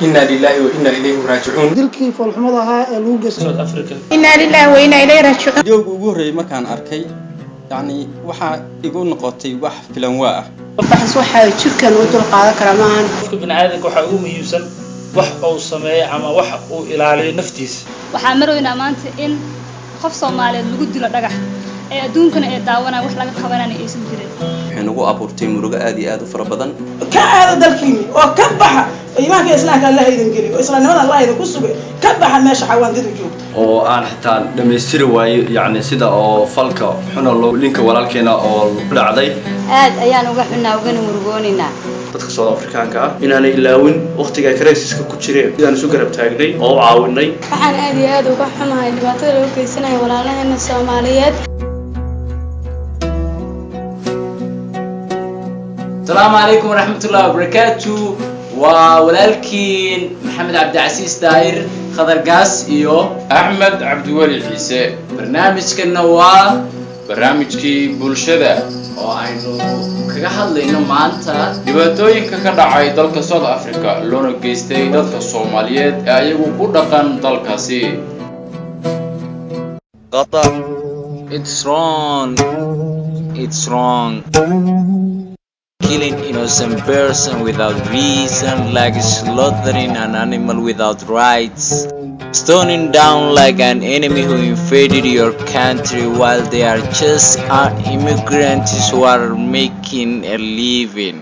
إنا لله وإنا إليه راجعون. dilkii foolxumadaha ee lagu geystay South Africa. إنا لله وإنا إليه راجعون. Joogu ugu horeeyay markaan arkay yani waxa igu noqotay wax filan waa ah. Waxaas waxa jirkan u dul qaadan kara maahan. Qofka bini'aadamka waxa ugu muhiimsan wax uu sameeyo ama wax uu ilaaliyo naftiisa. Waxaan maroynaa maanta in qof Soomaaliyeed lagu dilo dhagax ee adduunkana ay daawanayaan wax laga qabanana aysan jirin. Waxaan ugu abuurtay murugo aad iyo aad u fara badan. ka aada dalkiini oo ka baxa iimaanka islaamka Allah idin geliyo islaamnimada Allah idin ku sugay ka baxa meesha xawaandidu joogto oo aan xitaa dhameystiri waayo yani sida oo falka xuna loo linka walaalkeena oo dhacday aad ayaan uga xunaa uga murugoonina dadka South Africaanka ah inaanay ilaawin waqtiga crisis-ka ku jireen sidaan isu garab taagnay oo caawinay waxaan aad iyo aad uga xumahay dhibaatada loo geysanayo walaalaheena Soomaaliyeed. السلام عليكم ورحمة الله وبركاته وولالكين محمد عبد العزيز داير خضر قاس إيو أحمد عبد الولي عيسى برنامج كنوا barnaamijkii bulshada oo aynu kaga hadlayno maanta dhibaatooyinka ka dhacay dalka South Africa loona geystay dadka Soomaaliyeed ee ayagu ku dhaqan dalkaasi. Qatar. It's wrong. Killing innocent person without reason, like slaughtering an animal without rights, stoning down like an enemy who invaded your country while they are just immigrants who are making a living.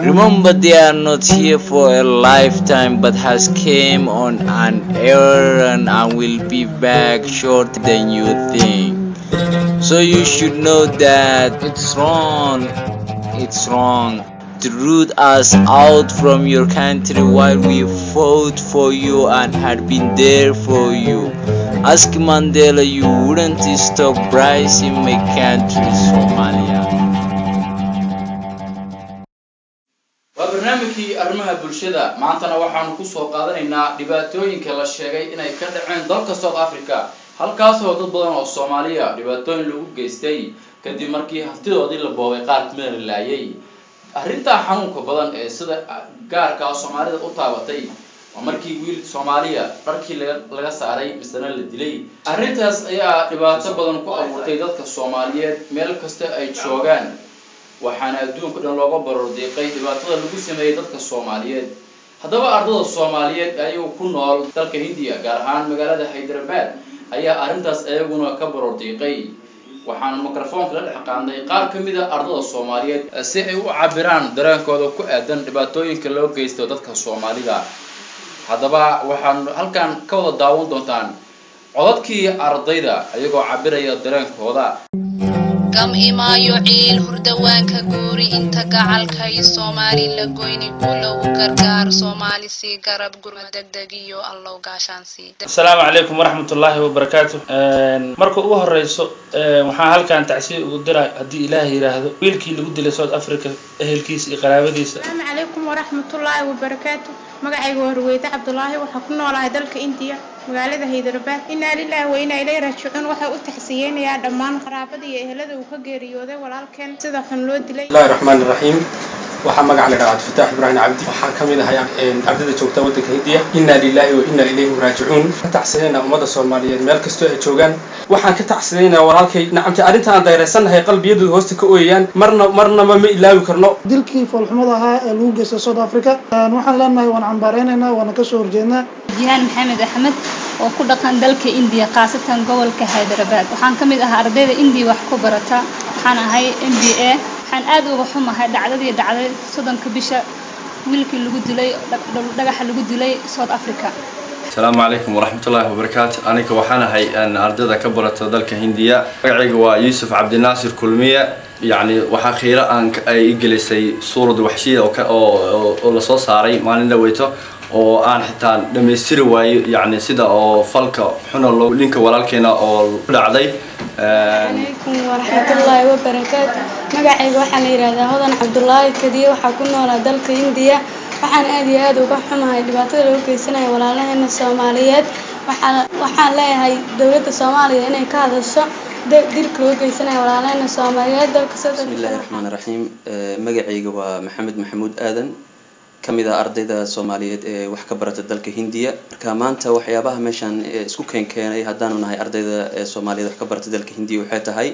Remember, they are not here for a lifetime but has came on an errand and will be back shorter than you think. So you should know that it's wrong to root us out from your country while we fought for you and had been there for you. Ask Mandela, you wouldn't stop rising my country, Somalia. barnaamijkii arrimaha bulshada maantana waxaanu ku soo qaadanaynaa dhibaatooyinka la sheegay inay ka dhaceen dalka South Africa halkaas oo dad badan oo Soomaaliya dhibaatooyin lagu geystay kadib markii hantidoodii la boobay qaar kamid ah laayay arrinta xanuunka badan ee sida gaarka ah Soomaalida u taabatay waa markii wiil Soomaaliya dharkii laga saaray misna la dilay arrintaas ayaa dhibaato badan ku abuurtay dadka Soomaaliyeed meel kasta ay joogaan waxaana adduunka dhan looga barordiiqay dhibaatada lagu sameeyay dadka Soomaaliyeed haddaba ardayda Soomaaliyeed ayagu ku nool dalka Hindiya gaar ahaan magaalada Hyderabad ayaa arrintaas ayaguna ka barordiiqay waxaan mikrofoonka la xaqaanay qaar kamid ah ardayda Soomaaliyeed si ay u cabiraan dareenkooda ku aadan dhibaatooyinka loo geysto dadka Soomaalida haddaba waxaan halkan ka wada daawan doontaan codadkii ardayda ayagoo cabiraya dareenkooda gam imaayo ciil hurdawaanka guuri inta gacalkay Soomaali la goyni kulo u gargaar Soomaali si garab gurma degdeg iyo allow gaashaansi. Assalaamu alaykum warahmatullahi wabarakatuh. Marka ugu horeyso waxaan halkan tacsiir ugu diray hadii Ilaahay yiraahdo wiilkii lagu dilay South Africa ehelkiisa iyo qaraabadiisa. Assalaamu alaykum warahmatullahi wabarakatuh. magacaygu waa Ruwayda Cabdullaahi waxaan ku noolahay dalka India magaalada Hyderabad. Inna lillahi wa inna ilayhi raaji'uun waxa uu taxsiyeynaya dhammaan qaraabada iyo ehelada uu ka geeriyooday walaalkeen sida xun loo dilay. Bismillahir Rahmanir Rahiim. waxaa magac la yiraahdo Fataax Ibrahim Cabdi waxaan kamid ahay ardayda joogta wadanka Hindiya. Inna lillahi wa inna ilayhi raaji'uun taxsiyeynaa ummada Soomaaliyeed meel kasto ay joogaan waxaan ka taxsiyeynaa walaalkay nacamti arrinta aan dayreysanahay qalbiyadooda hoosta ka ooyayaan marna ma ilaawi karno dilkii foolxumadaha ee lagu geystay South Africa waxaan leenahay waan cambaareynaynaa waan ka soo horjeednaa Jihan Maxamed Axmed oo ku dhaqan dalka India qaasatan gobolka Hyderabad waxaan kamid ahaa ardayda India wax ku barata waxaan ahay MBA waxaan aad uga xumahay dhacdadii dhacday 30 bisha wiilkii lagu dilay dhagaxa lagu dilay South Africa. Assalaamu alaykum warahmatullahi wabarakatuh. Aniga waxaan ahay ardayda ka barata dalka Hindiya magacaygu waa Yusuf Abdinaasir Kulmiye yani waxa khayra aan ay gelisay suurad waxshiya oo la soo saaray maalin dhaweyto oo aan xitaa dhameystiri waayo yani sida oo falka xuna loo linka walaalkeena oo dhacday alaykum warahmatullahi wabarakatuh. magacaygu waxaan la yiraahdaa Hodan Cabdullaahi Kadiye waxaan ku noolaa dalka Hindiya waxaan aad iyo aad uga xumahay dhibaatada loo geysanayo walaalaheena Soomaaliyeed waxaan leeyahay dawladda Soomaaliya inay ka hadasho dilka loo geysanayo walaalaheena Soomaaliyeed dalka South Africa. Bismillahir Rahmanir Rahiim. magacaygu waa Maxamed Maxamuud Aadan kamid ah ardayda Soomaaliyeed ee wax ka barata dalka Hindiya. Marka maanta waxyaabaha meeshan isku keenay haddaanu nahay ardayda Soomaaliyeed wax ka barata dalka Hindiya waxay tahay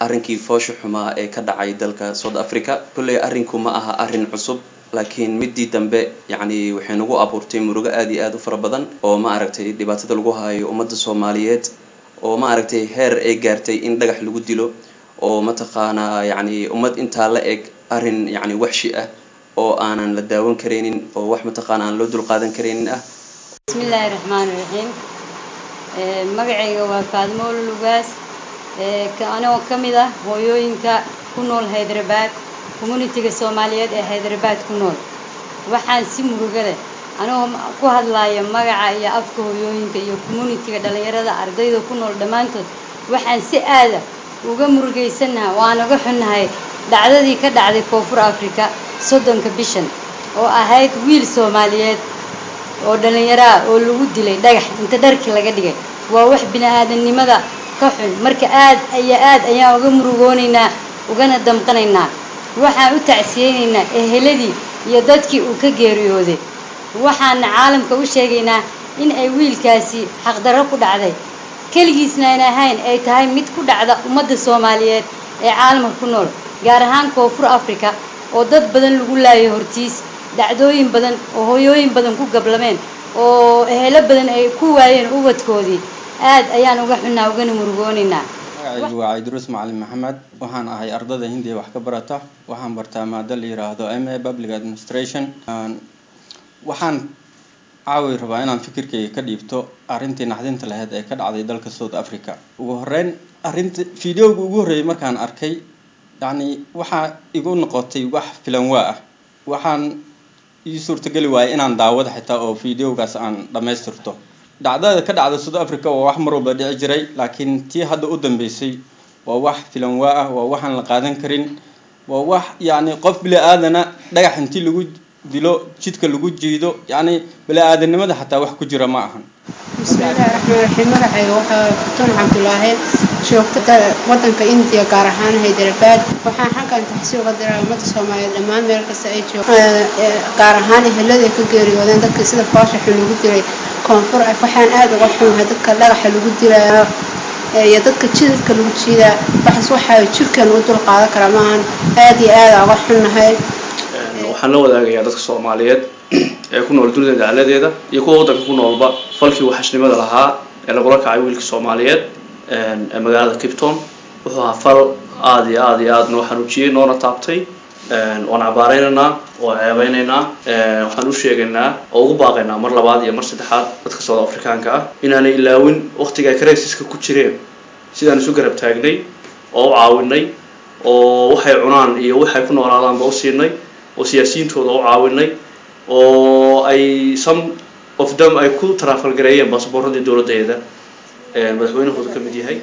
arrinkii foosho xumaa ee ka dhacay dalka South Africa. Kullee arrinku ma aha arrin cusub, laakiin midii dambe waxay nagu abuurtay murugo aad iyo aad u fara badan oo ma aragtay dhibaatada lagu hayo ummadda Soomaaliyeed oo ma aragtay heer ay gaartay in dhagax lagu dilo oo mataqaanaa ummad intaa la eg arrin waxshi ah oo aanan la daawan kareenin oo wax mataqaanaa aan loo dul qaadan kareenin ah. Bismillahir Rahmanir Rahim. Magacayga waa Faadmo Lugaas anoo kamid ah hooyooyinka ku nool Hyderabad, community-ga Soomaaliyeed ee Hyderabad ku nool. Waxaan si murugo leh anoo ku hadlayo magaca iyo afka hooyooyinka iyo community-ga dhalinyarada ardayda ku nool dhamaantood waxaan si aad uga murugeysanahay waan uga xunnahay dhacdadii ka dhacday Koonfur Afrika 30 bishan oo ahayd wiil Soomaaliyeed oo dhalinyaro oo lagu dilay dhagax inta dharkii laga dhigay. waa wax bini'aadanimada ka xun. marka aad ayaan uga murugoonaynaa ugana damqanaynaa. waxaan u tacsiyeynaynaa eheladii iyo dadkii uu ka geeriyooday. waxaan caalamka u sheegaynaa in ay wiilkaasi xaqdarro ku dhacday kaligiisna aan ahayn ay tahay mid ku dhacda ummadda Soomaaliyeed ee caalamka ku nool, gaar ahaan Koonfur Afrika oo dad badan lagu laayay hortiis, dhacdooyin badan oo hooyooyin badan ku gablameen oo ehelo badan ay ku waayeen ubadkoodii. aad ayaan uga xunnaa ugana murugoonaynaa. magacaygu waa Idris Macalin Maxamed, waxaan ahay ardayda Hindiya wax ka barata. waxaan bartaa maadada la yiraahdo MA Public Administration. waxaan caawi rabaa inaan fikirkayga ka dhiibto arrintii naxdinta lahayd ee ka dhacday dalka South Africa. ugu horeyn arrinta fiidiyowga ugu horeeyay markaan arkay waxa igu noqotay wax filan ah. waxaan ii suurtagali waayay inaan daawado xitaa oo fiidiyowgaas aan dhamaystirto. dhacdada ka dhacday South Africa waa wax mar walba dhici jiray, laakiin tii hadda u dambeysay waa wax filan ah, waa waxaan la qaadan karin, waa wax qof bili aadana dhagax intii lagu dilo jidka lagu jiido bili aadanimada xataa wax ku jira ma ahan. Bismillahir Rahmanir Rahim. magacayga waxaa Fatan Cabdullaahi, joogta wadanka India gaar ahaan Hyderabad. waxaan halkan taxsiin uga diraa ummadda Soomaaliyeed dhammaan meel kasta ay joogaan, gaar ahaan ehelada ka geeriyoodeen dadka sida foosha xun lagu dilay Koonfur. waxaan aad uga xumahay dadka dhagaxa lagu dilaa iyo dadka jidka lagu jiidaa. waxa jirkan u dul qaadan kara maahan. aad iyo aad uga xunnahay. waxaan la wadaagayaa dadka Soomaaliyeed ee ku nool dunida dacaladeeda iyo kuwa wadanka ku noolba falkii waxashnimada lahaa ee lagula kacay wiilka Soomaaliyeed ee magaalada Cape Town. wuxuu ahaa fal aad iyo aad noo xanuujiyay noona taabtay. waan cabaareynaa oo ceebeynaynaa. waxaan u sheegaynaa oo ugu baaqaynaa mar labaad iyo mar saddexaad dadka South Africaanka ah inaanay ilaawin waqtiga crisis-ka ku jireen sidaan isu garab taagnay oo u caawinay oo waxay cunaan iyo waxay ku noolaadaanba u siinay oo siyaasiyiintooda u caawinay oo ay some of them ay ku transfer gareeyeen baasaboorradii dowladdeeda madaxweynahooda ka mid yahay.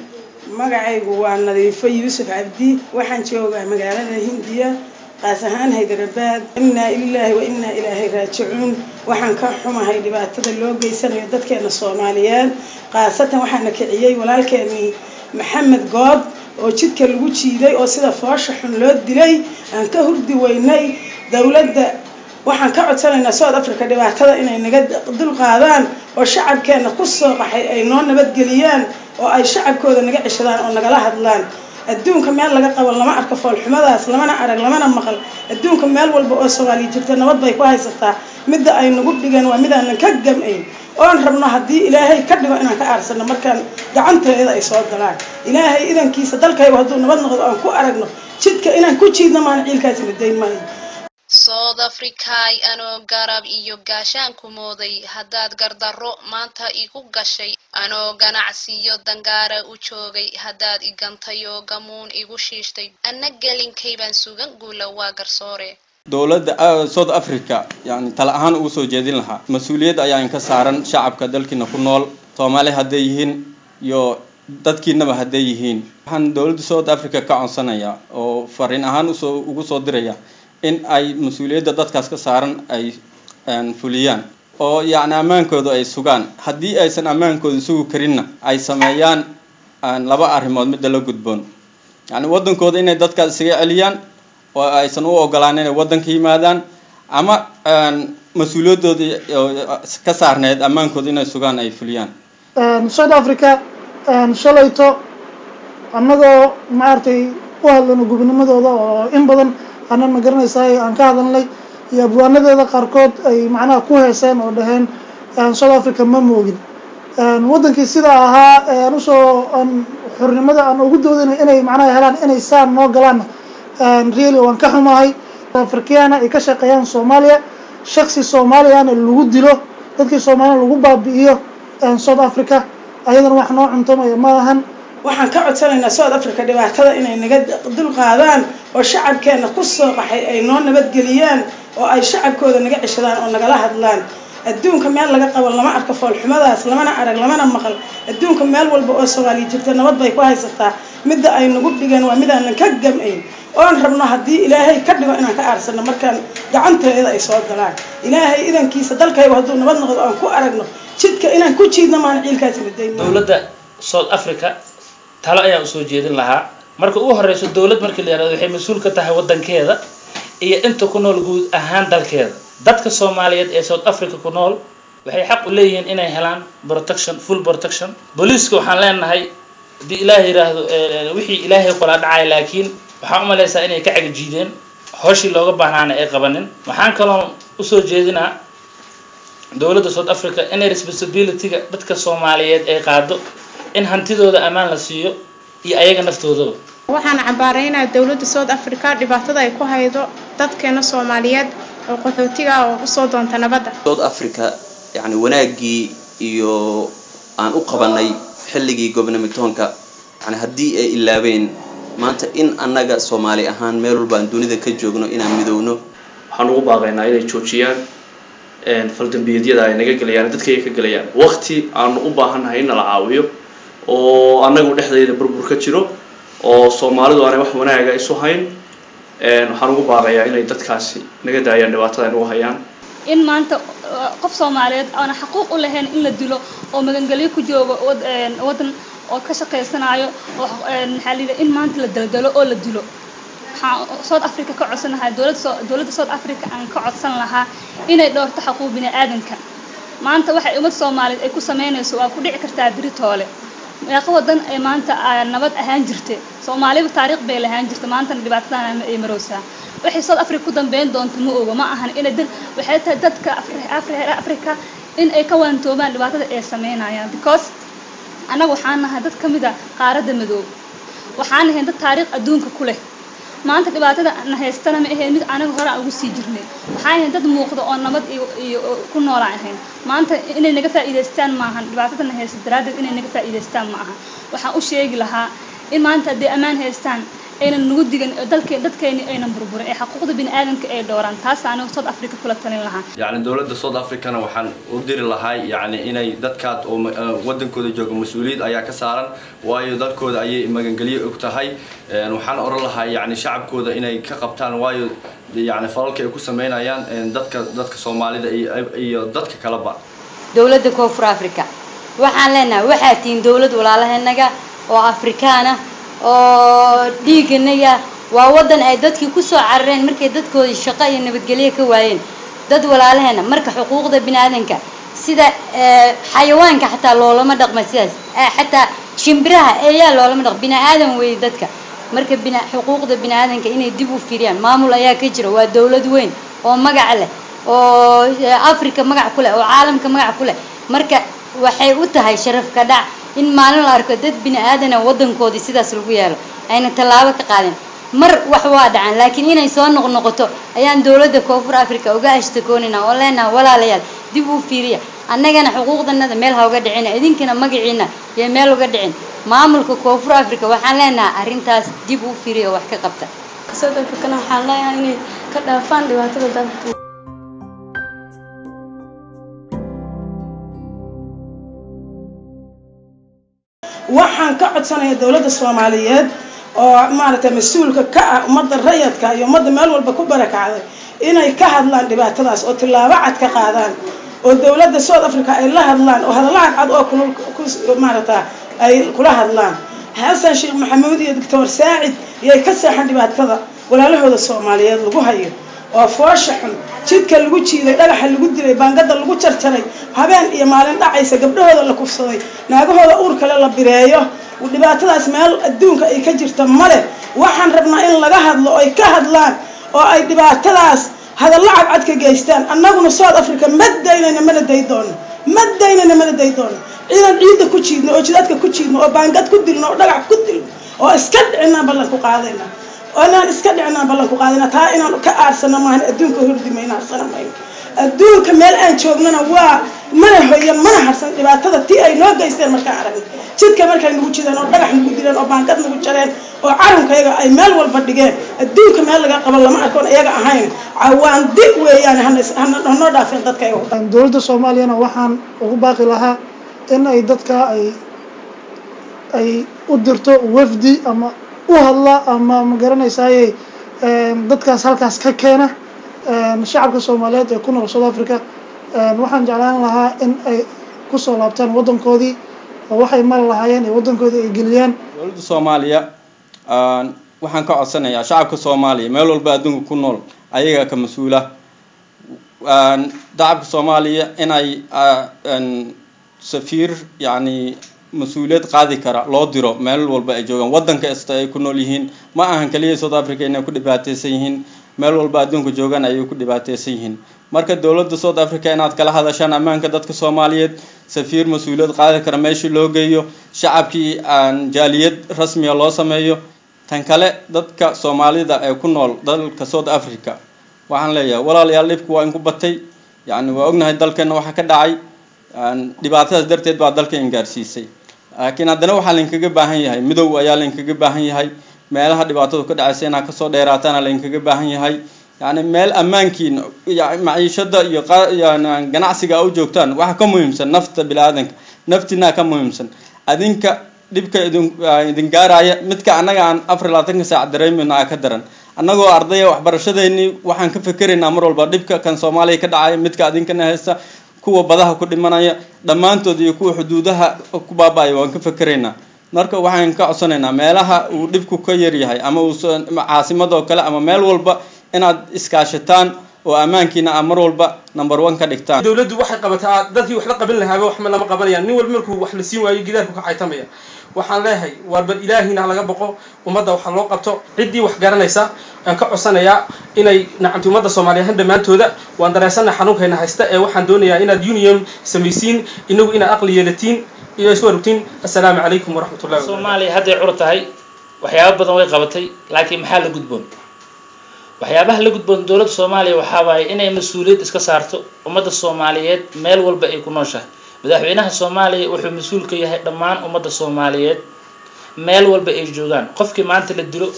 magacaygu waa Nadiifo Yuusuf Cabdi, waxaan joogaa magaalada Hindiya qaas ahaan Hyderabad. inna lillahi wa inna ilaahi raaji'uun. waxaan ka xumahay dhibaatada loo geysanayo dadkeena Soomaaliyeed, qaasatan waxaana kiciyay walaalkeeni Maxamed Goob oo jidka lagu jiiday oo sida foosha xun loo dilay. aan ka hurdi weynay dawladda. waxaan ka codsanaynaa South Africa dhibaatada inay naga dul qaadaan oo shacabkeena ku soo qaxay ay noo nabadgeliyaan oo ay shacabkooda naga cishadaan oo nagala hadlaan. adduunka meel laga qaban lama arko foolxumadaas, lamana arag lamana maqal. adduunka meel walba oo Soomaaliya jirta nabad bay ku haysataa. midda ay nagu dhigeen waa mid aan ka gamayn oon rabno haddii ilaahay ka dhigo inaan ka aarsano markaan gacanteeda ay soo galaan. ilaahay idankiisa dalkaygu hadduu nabad noqdo aan ku aragno jidka inaan ku jiidno maan ciilkaasi la dayn maayo. South Africa anoo garab iyo gaashaan ku mooday haddaad gardarro maanta igu gashay anoo ganacsiyo dangaara u joogay haddaad igantay oo gamuun igu shiishtay anna gelinkay baan sugan guula waa garsoore. dowladda South Africa tala ahaan ugu soo jeedin lahaa mas'uuliyad ayaa ka saaran shacabka dalkiina ku nool Soomaali hadday yihiin iyo dadkiinaba hadday yihiin. waxaan dowladda South Africa ka codsanayaa oo fariin ahaan ugu soo diraya in ay mas'uuliyadda dadkaas ka saaran ay fuliyaan oo ammaankooda ay sugaan. haddii aysan ammaankooda sugi karinna ay sameeyaan laba arrimood mid la gudboon. wadankooda inay dadkaas isaga celiyaan oo aysan u ogolaan inay wadanka yimaadaan, ama mas-uuliyadoodii ka saarneyd ammaankooda inay sugaan ay fuliyaan. South Africa shalayto annagoo maartay u hadlano gobonimadooda oo in badan aanan ma garanaysaa aan ka hadalnay iyo abwaanadeeda qaarkood ay macnaha ku heeseen oo dhaheen South Africa ma moogin wadankii sida ahaa aan usoo xornimada aan ugu doodinay inay macnaha helaan inay saan noo galaan really waan ka xumahay. Afrikaana ay ka shaqeeyaan Soomaaliya shakhsi Soomaaliyaana lagu dilo dadkii Soomaaliya lagu baabi'iyo South Africa ayadana wax noo cuntamaya ma ahan. waxaan ka codsanaynaa South Africa dhibaatada inay naga dul qaadaan oo shacabkeena ku soo baxay ay noo nabadgeliyaan oo ay shacabkooda naga cishadaan oo nagala hadlaan. adduunka meel laga qaban lama arko foolxumadaas lamana arag lamana maqal. adduunka meel walba oo Soomaaliya jirta nabad bay ku haysataa. midda ay nagu dhigeen waa mid aan ka gamayn oon rabno haddii ilaahay ka dhigo inaan ka aarsano markaan gacanteeda ay soo galaan. ilaahay idankiisa dalkayga hadduu nabad noqdo aan ku aragno jidka inaan ku jiidno maan ciilkaasi midayno. dowladda South Africa talo ayaa usoo jeedin lahaa marka ugu horeyso dowlad markii la yiraahdo waxay mas'uul ka tahay wadankeeda iyo inta ku nool guud ahaan dalkeeda. dadka Soomaaliyeed ee South Africa ku nool waxay xaq u leeyihiin inay helaan protection full protection. booliiska waxaan leenahay hadii ilaahay yiraahdo wixii ilaahay kula dhacay laakiin waxaan u maleysaa inay ka cagjiideen hooshii looga baahnaana ay qabanin. waxaan kaloo usoo jeedinaa dowladda South Africa inay responsibility-ga dadka Soomaaliyeed ay qaado in hantidooda amaan la siiyo iyo ayaga naftoodaba. waxaan cabaareynaa dowladda South Africa dhibaatada ay ku haydo dadkeena Soomaaliyeed oo qaxootiga oo u soo doonta nabadda. South Africa yani wanaagii iyo aan u qabanay xilligii gobonimitoonka yani haddii ay ilaabeen maanta in annaga Soomaali ahaan meel walba aan dunida ka joogno inaan midowno. waxaan ugu baaqaynaa inay joojiyaan faldambiyada ay naga galayaan dadka ay ka galayaan waqti aan u baahanahay in la caawiyo oo annagu dhexdeeda burbur ka jiro oo Soomaalidu aanay wax wanaaga isu hayn. waxaan ugu baaqayaa inay dadkaasi naga daayaan dhibaatada ay ugu hayaan. in maanta qof Soomaaliyeed aan xaquuq u lahayn in la dilo oo magangalyo ku joogo wadan oo ka shaqeysanayo oo xalida in maanta la daldalo oo la dilo. South Africa ka codsanahay dowladda South Africa aan ka codsan lahaa inay dhowrto xuquuq bini'aadanka. maanta waxay ummad Soomaaliyeed ay ku sameynayso waa ku dhici kartaa Britoole meeqa wadan ay maanta nabad ahaan jirtay. Soomaaliya taariikh bay lahaan jirtay maanta dhibaatadan ay maraysaa. waxay South Africa ku dambeyn doonto ma oga ma ahan in waxay tahay dadka Afrika in ay ka waantoobaan dhibaatada ay sameynayaan because anagu waxaan nahay dad kamid ah qaaradda madow waxaan nahay dad taariikh adduunka ku leh. maanta dhibaatada na haystana ma ahayn mid anaga hore ugu sii jirnay. waxaan nahay dad muuqda oo nabad iyo ku noolaan maanta inay naga faa'iideystaan ma ahan dhibaatada na haysta daraaddeed inay naga faa'iideystaan ma ahan. waxaan u sheegi lahaa in maanta haddii ammaan haystaan aynan nagu digan dadkeeni aynan burburin ee xuquuqda bini'aadanka ay dhowraan. taas aan South Africa kula talin lahaa. يعني دولة South Africa waxaan u diri lahay يعني inay dadkaad oo wadankooda jooga mas'uuliyad ayaa ka saaran waayo dadkooda ayay magangaliyo og tahay. waxaan oran lahay يعني shacabkooda inay ka qabtaan waayo يعني falalka ay ku sameynayaan dadka Soomaalida iyo dadka kala ba. dowladda Koonfur Afrika waxaan leenahay waxaa tiin dowlad walaalaheena oo Afrikaana oo dhiiganaga waa wadan ay dadkii ku soo carareen markay dadkooda shaqo iyo nabadgelyo ka waayeen. dad walaalaheena marka xuquuqda bini'aadanka sida xayawaanka xataa loolama dhaqmo sidaas xataa shimbiraha ayaa loolama dhaqmo bini'aadan way dadka marka xuquuqda bini'aadanka inay dib u fiiriyaan. maamul ayaa ka jira waa dowlad weyn oo magac leh oo Afrika magac ku leh oo caalamka magac ku leh marka waxay u tahay sharaf ka dhac in maalin la arko dad bini'aadan wadankoodii sidaas lagu yeelo ayna tallaabo ka qaadin. mar wax waa dhacan laakiin inay soo noqnoqoto ayaan dowladda Koonfur Afrika uga ashtakoonina oo leenahay walaalayaal dib u fiiriya annagana xuquuqdanada meel ha uga dhicin idinkana magaciina iyo meel uga dhicin. maamulka Koonfur Afrika waxaan leenahay arrintaas dib u fiiriya wax ka qabta. South Africa waxaan leenahay inay ka dhaafaan dhibaatada dadka. waxaan ka codsanayaa dowladda Soomaaliyeed oo maaragtay mas'uulka ka ah ummadda rayidka iyo ummadda meel walba ku barakacday inay ka hadlaan dhibaatadaas oo tilaabo cad ka qaadaan oo dowladda South Africa ay la hadlaan oo hadalada cad oo maaragtay ay kula hadlaan. Xasan Sheekh Maxamuud iyo Dr. Saacid iyo ka saxan dhibaatada walaalahooda Soomaaliyeed lagu hayo oo foosha xun jidka lagu jiiday dhagaxa lagu dilay baangada lagu jarjaray habeen iyo maalin dhacaysa gabdhahooda la kufsaday naagahooda uur kale la bireeyo dhibaatadaas meel adduunka ay ka jirto male waxaan rabnaa in laga hadlo oo ay ka hadlaan oo ay dhibaatadaas hadallo cadcad ka geystaan annaguna South Africa ma daynayna mana day doono ciidan ciida ku jiidno oo jidadka ku jiidno oo baangad ku dilno oo dhagax ku dilno oo iska dhicina ballan ku qaadayna taa inaan ka aarsano maahan adduunka hordimayna sanamayno adduunka meel aan joognana waa mana hooyo mana harsan dhibaatada tii ay noo geysteen markaan aragnay jidka markay nagu jidaan oo dhagax nagu dileen oo baangad nagu jareen oo calankayaga ay meel walba dhigeen adduunka meel laga qaban lama arkoon iyaga ahayn cawaan dib weeyaan hanoo dhaafeen dadkayga dowladda Soomaaliyana waxaan ugu baaqi lahaa in ay dadka ay u dirto wafdi ama u hadla ama ma garanaysaay dadkaas halkaas ka keena shacabka Soomaaliyeed ee ku nool South Africa waxaan jeclaan lahaa in ay ku soo laabtaan wadankoodii oo waxay mar lahaayeen ee wadankoodii ay geliyaan dowladda Soomaaliya waxaan ka codsanayaa shacabka Soomaaliya meel walba adduunka ku nool ayaga ka mas'uula shacabka Soomaaliya in ay safiir yani مسؤوليات قاضي كرا لا درا مال والباجوان ودن كاستاي كنول يهين ما أهان كليه سود أفريقيا إنه كل دباتيسيهن مال والبادون كجوان أيو كل دباتيسيهن مركز دولة سود أفريقيا إنها كلا هذا شان أمان كدت كصوماليات سفير مسؤوليات قاضي كرا ماشي لوجيو شعب كي عن جاليات رسمي الله سمايو تنكله دت كصومالي دا كنول دل كسود أفريقيا وعن ليه ولا ليالف كوا إنكم بتي يعني وأجنه دل كنا وحكي داعي dhibaatadaas darteed baa dalka ingaarsiisay laakiin haddana waxaa linkaga baahan yahay midow ayaa linkaga baahan yahay meelaha dhibaatadu ka dhacaysa inaa kasoo dheeraatana linkaga baahan yahay yani meel ammaankiin maciishada iyo ganacsiga u joogtaan waxa ka muhiimsan nafta bilaadanka naftina ka muhiimsan adinka dhibka idin gaaraya midka anaga aan 24 saac dareemayno ka daran anagoo ardayda waxbarashadeeni waxaan ka fikiraynaa mar walba dhibka kan Soomaaliya ka dhacay midka adinkana haysta kuwa badaha ku dhimanaya dhamaantood iyo kuwa xuduudaha ku baabaayo waan ka fikiraynaa marka waxaan ka codsanaynaa meelaha uu dhibku ka yar yahay ama uu caasimada oo kale ama meel walba inaad iskaashataan oo ammaankiina mar walba number 1 ka dhigtaan dawladdu waxay qabataa dadkii wax la qaban lahaa wax lama qabanayaan nin walba markuu wax la siin waayo gidaarku ka caytamaya waxaan leeyahay warba ilaahina laga baqo umada waxa loo qabto cidii wax garanaysa aan ka codsanayaa inay nacamti umada Soomaaliyeed dhamaantooda waan dareesana xanuunkayna haysta ee waxaan doonayaa inaad union sameeysiin inagu ina aqli yeelatiin iyo isoo rugtiin assalaamu calaykum waraxmatullaahi Soomaaliya hadday curtahay waxyaabo badan way qabatay laakiin maxaa la gudboon waxyaabaha la gudboon dawladda Soomaaliya waxa waay inay mas'uuliyad iska saarto umada Soomaaliyeed meel walba ay ku nooshahay madaxweynaha Soomaaliya wuxuu mas'uul ka yahay dhammaan umada Soomaaliyeed meel walba ay joogaan qofkii maanta la dilo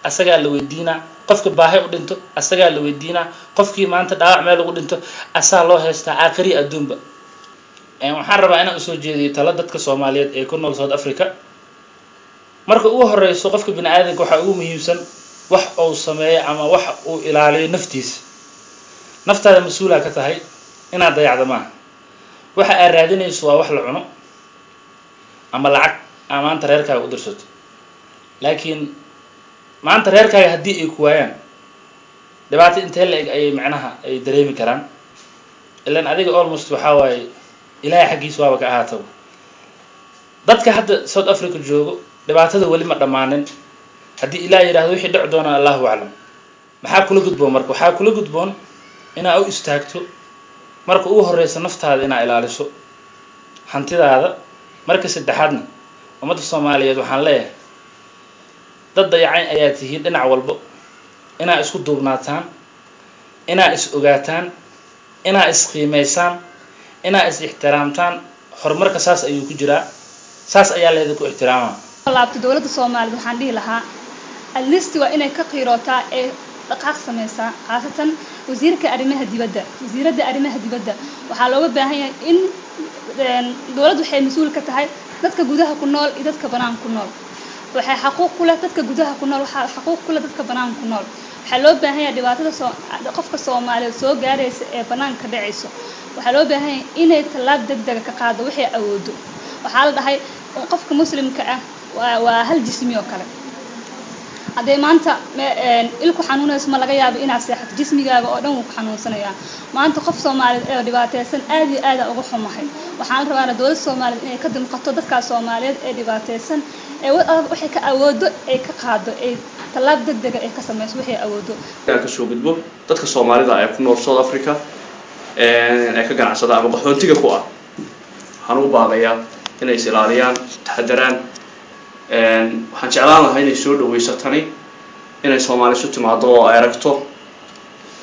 asaga la weydiina qofka baahay u dhinto asaga la weydiina qofkii maanta dhaawac meel ugu dhinto asaa loo heystaa aakhiri adduunba waxaan rabaa inaan soo jeediyo tala dadka Soomaaliyeed ee ku nool South Africa marka ugu horeyso qofka bini'aadamka waxa ugu muhiimsan wax uu sameeyo ama wax uu ilaaliyo naftiisa naftaada mas'uula ka tahay inaad dayacdo ma waxa ay raadinayso waa wax la cuno ama lacag amaanta reerkaaga u dirsato laakiin maanta reerkaaga haddii ay ku waayaan dhibaato intee la eg ay macnaha ay dareemi karaan ilaan adiga almost waxa waaye ilaahay xaqiisa waaba ka ahaato dadka hadda South Africa joogo dhibaatada wali ma dhamaanin haddii ilaahay yiraahdo wixii dhici doona Allahu a'lam maxaa kula gudboon marka waxaa kula gudboon inaa u istaagto marka ugu horeysa naftaada inaa ilaaliso hantidaada marka saddexaadna umada Soomaaliyeed waxaan leeyahay dad dayacayn ayaa tihiin dhinac walba inaa isku duubnaataan inaa is ogaataan inaa is qiimeysaan inaa is ixtiraamtaan horumarka saas ayuu ku jiraa saas ayaa leedahay ku ixtiraama laabta dawladda Soomaaliyeed waxaan dhihi lahaa at least waa inay ka qiirootaa ee dhaqaaq sameysaa khaasatan wasiirka arrimaha dibadda waxaa looga baahan yahay in dawladdu waxay mas'uul ka tahay dadka gudaha ku nool iyo dadka banaanka ku nool waxay xaquuq ku leh dadka gudaha ku nool waxa xaquuq ku leh dadka banaanka ku nool waxaa loo baahan yahay dhibaatada qofka Soomaaliyeed soo gaaraysa ee banaanka dhacayso waxaa loo baahan yahay inay tallaab degdeg ka qaado wixii awoodo waxaa la dhahay qofka muslimka ah waa hal jismi oo kale haddee maanta ilku xanuunayso ma laga yaabo inaad seexato jismigaaga oo dhan wuu ku xanuunsanayaa maanta qof Soomaaliyeed ee dhibaataysan aad iyo aad uga xumahay waxaan rabaa dowladda Soomaaliyeed inay ka damqato dadka Soomaaliyeed ee dhibaataysan ee waxay ka awoodo ay ka qaado ay talaab degdeg ah ka sameeyso waxay awoodo ka soo gudbo dadka Soomaalida ee ku nool South Africa ee ka ganacsada ama qaxoontiga ku ah waxaan u baaqayaa inay is ilaaliyaan taxadaraan waxaan jeclaan lahaa inay soo dhaweysatani inay Soomaali isu timaado oo ay aragto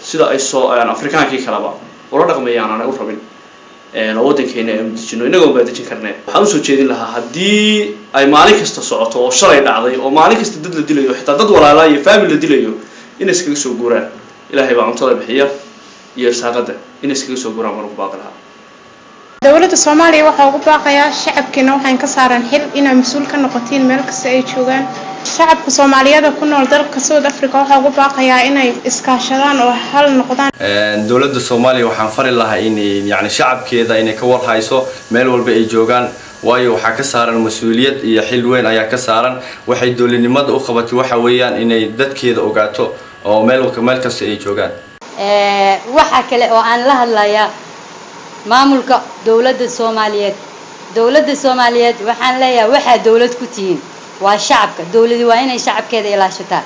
sida ay soo Afrikaankii kalaba ula dhaqmayaan aan u rabin wadankeena ay dejino inagoo baadajin karnaa waxaan u soo jeedin lahaa haddii ay maalin kasta socoto oo shalay dhacday oo maalin kasta dad la dilayo xitaa dad walaala iyo family la dilayo in iskaga soo guuraan ilaahay baa cuntada bixiya iyo saaqada in iskaga soo guuraan markuu baaqi lahaa dowladda Soomaaliya waxa ugu baaqayaa shacabkeena waxaan ka saaran xil inay mas'uul ka noqotiin meel kasta ay joogaan shacabka Soomaaliyeed ku nool dalka South Africa waxa ugu baaqayaa inay iskaashadaan oo hal noqdaan dowladda Soomaaliya waxaan fari lahaa in yani shacabkeeda inay ka warhayso meel walba ay joogaan waayo waxa ka saaran mas'uuliyad iyo xil weyn ayaa ka saaran waxay dowladnimada u qabatay waxa weeyaan inay dadkeeda ogaato oo meel kasta ay joogaan waxa kale oo aan la hadlayaa maamulka dowladda Soomaaliyeed waxaan leeyahay waxa dowlad ku tihiin waa shacabka dowladdu waa inay shacabkeeda ilaashataa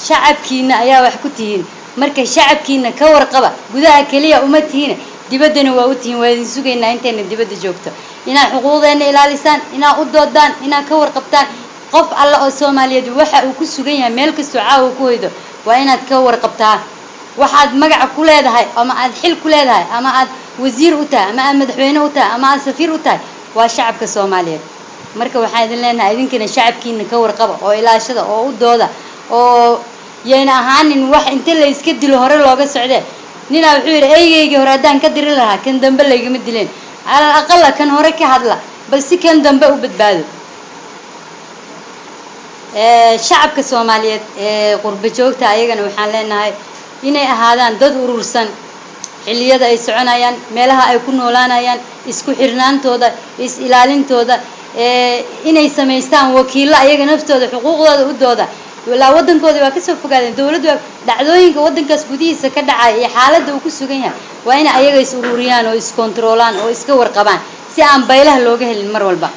shacabkiina ayaa wax ku tihiin marka shacabkiina ka warqaba gudaha kaliya uma tihiin dibaddana waa u tihiin waa idin sugaynaa intayna dibadda joogto inaa xuquuqdeena ilaalisaan inaa u doodaan inaa ka warqabtaan qof alla oo Soomaaliyeed waxa uu ku sugan yahay meel kasto caawa ku hoydo waa inaad ka warqabtaa waxaad magac ku leedahay ama aad xil ku leedahay ama aad wasiir u tahay ama aad madaxweyne u tahay ama aad safiir u tahay waa shacabka Soomaaliyeed marka waxaan idin leenahay idinkana shacabkiina ka warqaba oo ilaashada oo u dooda oo yeena ahaanin wax inta la iska dilo hore looga socday nina wuxuu yiri eeyayga hore hadaan ka diri lahaa kan dambe laygama dileen ala aqal kan hore ka hadla bal si kan dambe u badbaado shacabka Soomaaliyeed ee qurba joogta ayagana waxaan leenahay inay ahaadaan dad urursan xilliyada ay soconayaan meelaha ay ku noolaanayaan isku xirnaantooda is ilaalintooda inay sameystaan wakiilo ayaga naftooda xuquuqdooda u dooda walaa wadankooda waa ka soo fogaadeen dawladdu dhacdooyinka wadankaas gudihiisa ka dhacay iyo xaaladda uu ku sugan yahay waa in ayaga is ururiyaan oo is controlaan oo iska warqabaan si aan baylaha looga helin mar walba